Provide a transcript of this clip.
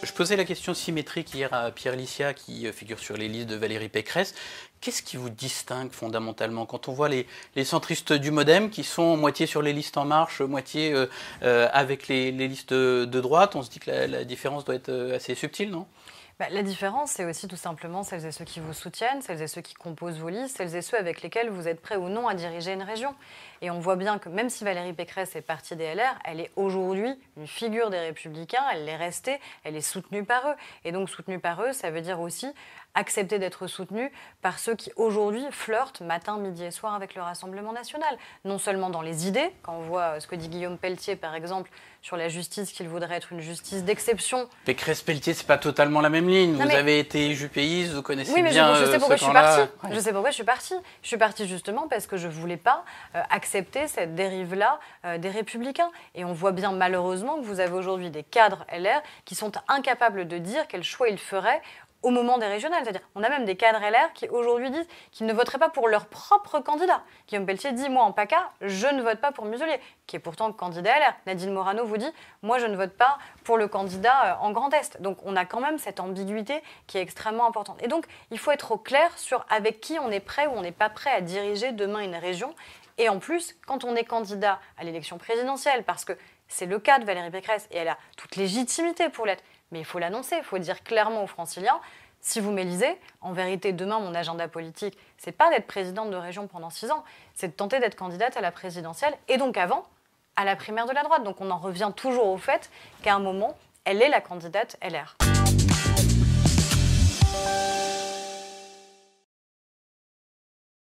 Je posais la question symétrique hier à Pierre Lissia, qui figure sur les listes de Valérie Pécresse. Qu'est-ce qui vous distingue fondamentalement quand on voit les centristes du MoDem qui sont moitié sur les listes En Marche, moitié avec les listes de droite? On se dit que la différence doit être assez subtile, non? La différence, c'est aussi tout simplement celles et ceux qui vous soutiennent, celles et ceux qui composent vos listes, celles et ceux avec lesquels vous êtes prêts ou non à diriger une région. Et on voit bien que même si Valérie Pécresse est partie des LR, elle est aujourd'hui une figure des Républicains, elle l'est restée, elle est soutenue par eux. Et donc soutenue par eux, ça veut dire aussi accepter d'être soutenue par ceux qui aujourd'hui flirtent matin, midi et soir avec le Rassemblement national. Non seulement dans les idées, quand on voit ce que dit Guillaume Pelletier par exemple sur la justice, qu'il voudrait être une justice d'exception. Pécresse-Pelletier, c'est pas totalement la même ligne. Vous avez été jupéiste, vous connaissez bien je sais pourquoi je suis partie. Ouais. Je sais pourquoi je suis partie. Je suis partie justement parce que je voulais pas accepter cette dérive-là des Républicains. Et on voit bien malheureusement que vous avez aujourd'hui des cadres LR qui sont incapables de dire quel choix ils feraient au moment des régionales. C'est-à-dire, on a même des cadres LR qui aujourd'hui disent qu'ils ne voteraient pas pour leur propre candidat. Guillaume Pelletier dit, moi en PACA, je ne vote pas pour Muselier, qui est pourtant candidat LR. Nadine Morano vous dit, moi je ne vote pas pour le candidat en Grand Est. Donc on a quand même cette ambiguïté qui est extrêmement importante. Et donc il faut être au clair sur avec qui on est prêt ou on n'est pas prêt à diriger demain une région. Et en plus, quand on est candidat à l'élection présidentielle, parce que c'est le cas de Valérie Pécresse et elle a toute légitimité pour l'être, mais il faut l'annoncer, il faut dire clairement aux Franciliens, si vous m'élisez, en vérité, demain, mon agenda politique, c'est pas d'être présidente de région pendant 6 ans, c'est de tenter d'être candidate à la présidentielle et donc avant, à la primaire de la droite. Donc on en revient toujours au fait qu'à un moment, elle est la candidate LR.